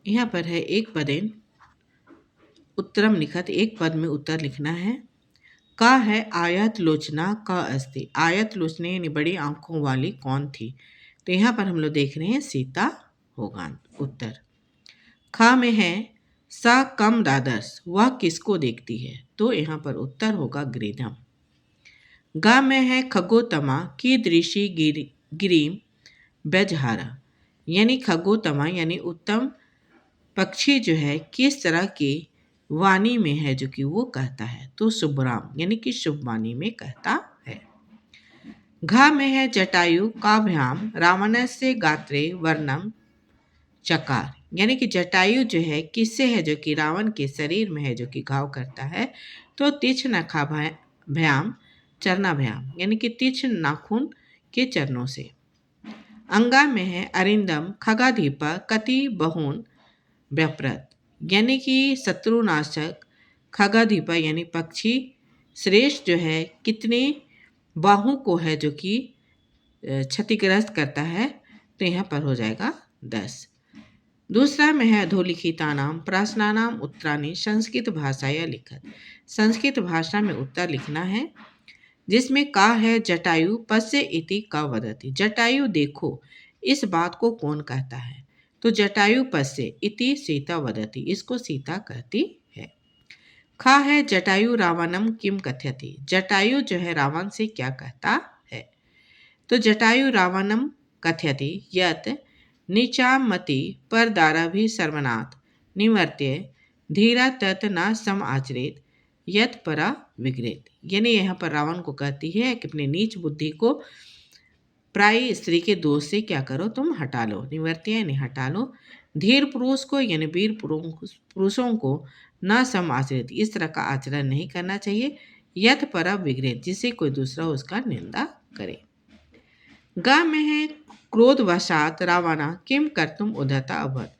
यहाँ पर है एक पदेन उत्तरम लिखत, एक पद में उत्तर लिखना है। का है आयत लोचना का अस्ति। आयत लोचना यानी बड़ी आंखों वाली कौन थी? तो यहाँ पर हम लोग देख रहे हैं सीता होगा उत्तर। खा में है सा कम दादर्श, वह किसको देखती है? तो यहाँ पर उत्तर होगा ग्रीदम। गा में है खगोतमा की दृषि गिरीम बेजहारा, यानी खगोतमा यानी उत्तम पक्षी जो है किस तरह की वाणी में है जो कि वो कहता है? तो शुभराम यानी कि शुभ वाणी में कहता है। घा में है जटायु काभ्याम रावणस्य गात्रे वर्णम चकार, यानी कि जटायु जो है किससे है? जो कि रावण के शरीर में है जो कि घाव करता है। तो तीक्ष्ण नखा भयाम चरणाभ्याम, यानी कि तीक्ष्ण नाखून के चरणों से। अंगा में है अरिंदम खगाधीपा कति बहुन व्यप्रत, यानी कि शत्रुनाशक खगाधीपा यानी पक्षी श्रेष्ठ जो है कितने बाहु को है जो कि क्षतिग्रस्त करता है? तो यहाँ पर हो जाएगा 10। दूसरा में है अधोलिखिता नाम प्रश्नानाम उत्तराणी संस्कृत भाषाया लिखत। संस्कृत भाषा में उत्तर लिखना है, जिसमें का है जटायु पश्य इति का वदति। जटायु देखो, इस बात को कौन कहता है? तो जटायु पश्य इति सीता वदति, इसको सीता कहती है। खा है जटायु रावणम किम कथयति। जटायु जो है रावण से क्या कहता है? तो जटायु रावणम कथयति यत नीचामति परदाराभि सर्वनाथ निवर्त्य धीरा तत् न सम आचरित यत परा विगृत, यानी यहाँ पर रावण को कहती है कि अपने नीच बुद्धि को प्राय स्त्री के दोष से क्या करो? तुम हटा लो। निवर्त्य यानी हटा लो। धीर पुरुष को यानी वीर पुरुषों को न सम आचरित, इस तरह का आचरण नहीं करना चाहिए। यत परा विगृत, जिसे कोई दूसरा उसका निंदा करे। गा में है क्रोधवशात रावणा किम कर्तुम उद्धता अभवत।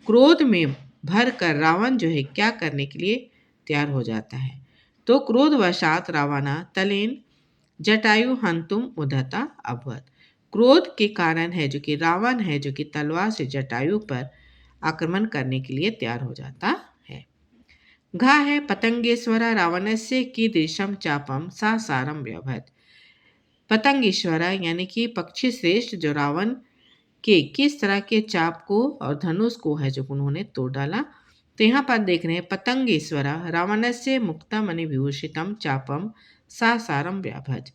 क्रोध में भर कर रावण जो है क्या करने के लिए तैयार हो जाता है? तो क्रोधवशात रावणा तलेन जटायु हंतुम उद्धता अभवत। क्रोध के कारण है जो कि रावण है जो कि तलवार से जटायु पर आक्रमण करने के लिए तैयार हो जाता है। घा है पतंगेश्वरा रावणस्य की दृशम चापम सा सारम व्यभत। पतंगेश्वरा यानी कि पक्षी श्रेष्ठ जो रावण के किस तरह के चाप को और धनुष को है जो उन्होंने तोड़ डाला? तो यहाँ पर देख रहे हैं पतंगेश्वरा रावणस्य मुक्तामणि विभूषितम चापम सा सारम व्याभज,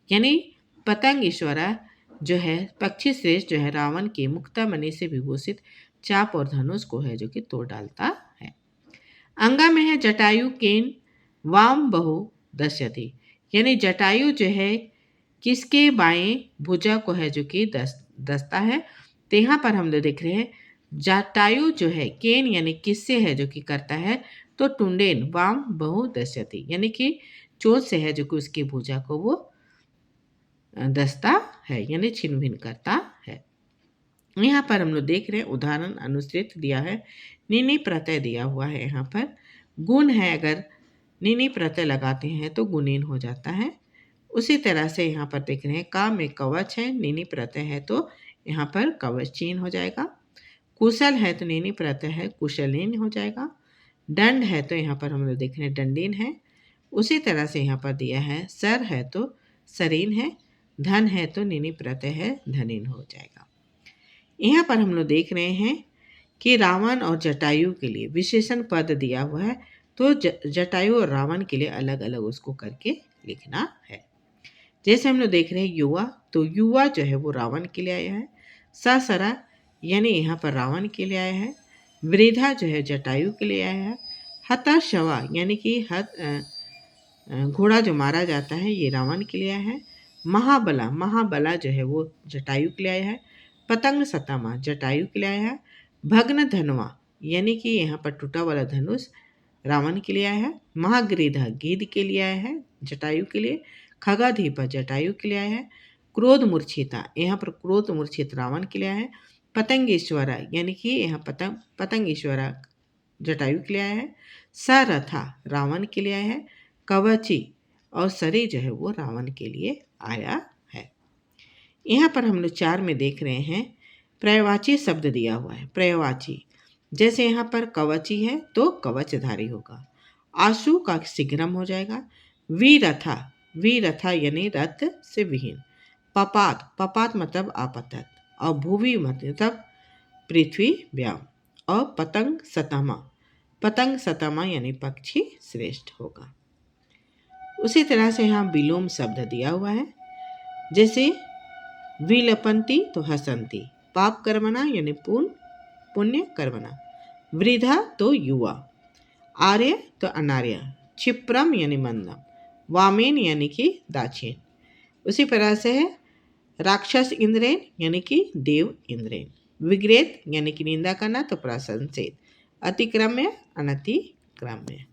यानी पतंगेश्वरा जो है पक्षी श्रेष्ठ जो है रावण के मुक्तामणि से विभूषित चाप और धनुष को है जो कि तोड़ डालता है। अंगा में है जटायु केन वाम बहु दस्यति, यानी जटायु जो है किसके बाएं भुजा को है जो कि दस्ता है? तो यहाँ पर हम लोग देख रहे हैं जटायु जो है केन यानी किससे है जो कि करता है? तो टुंडेन वाम बहु दस्यति, यानी कि चोट से है जो कि उसकी भुजा को वो दस्ता है यानी छिन्न भिन्न करता है। यहाँ पर हम लोग देख रहे हैं उदाहरण अनुश्रित दिया है, नीनी प्रत्यय दिया हुआ है। यहाँ पर गुण है, अगर नीनी प्रत्यय लगाते हैं तो गुणीन हो जाता है। उसी तरह से यहाँ पर देख रहे हैं का में कवच है, नीनी प्रत्यय है तो यहाँ पर कवचीन हो जाएगा। कुशल है तो नीनी प्रत्यय है कुशलीन हो जाएगा। दंड है तो यहाँ पर हम लोग देख रहे हैं दंडीन है। उसी तरह से यहाँ पर दिया है सर है तो सरीन है, धन है तो नीनी प्रत्यय है धनीन हो जाएगा। यहाँ पर हम लोग देख रहे हैं कि रावण और जटायु के लिए विशेषण पद दिया हुआ है, तो जटायु और रावण के लिए अलग अलग उसको करके लिखना है। जैसे हम लोग देख रहे हैं युवा, तो युवा जो है वो रावण के लिए आया है। ससरा यानी यहाँ पर रावण के लिए आया है। वृद्धा जो है जटायु के लिए आया है। हताशवा यानी कि घोड़ा जो मारा जाता है ये रावण के लिए आया है। महाबला, महाबला जो है वो जटायु के लिए आया है। पतंग सतामा जटायु के लिए आया है। भग्न धनवा यानी कि यहाँ पर टूटा वाला धनुष रावण के लिए आया है। महागृधा गिद्ध के लिए आया है जटायु के लिए। खगाधीपा जटायु के लिए आया है। क्रोध मूर्छिता, यहाँ पर क्रोध मूर्छित रावण के लिए आया है। पतंगेश्वरा यानी कि यहाँ पतंगेश्वरा जटायु के लिए आया है। सरथा रावण के लिए आया है। कवची और सरी जो है वो रावण के लिए आया है। यहाँ पर हम लोग 4 में देख रहे हैं पर्यायवाची शब्द दिया हुआ है। पर्यायवाची जैसे यहाँ पर कवची है तो कवचधारी होगा। आशु का शीघ्रम हो जाएगा। वीरथा, वीरथा यानी रथ से विहीन। पपात, पपात मतलब आपतत। और भूवि मतलब पृथ्वी व्याम। और पतंग सतमा, पतंग सतमा यानी पक्षी श्रेष्ठ होगा। उसी तरह से यहाँ विलोम शब्द दिया हुआ है। जैसे विलपंती तो हसंती, पाप कर्मणा यानी पुण्य कर्मणा, वृद्धा तो युवा, आर्य तो अनार्य, क्षिप्रम यानी मंदम, वामेन यानी कि दाक्षिण। उसी तरह से है राक्षस इंद्रेन यानी कि देव इंद्रेन, विग्रेत यानी कि निंदा करना तो प्रशंसित, अतिक्रम्य अनतिक्रम्य।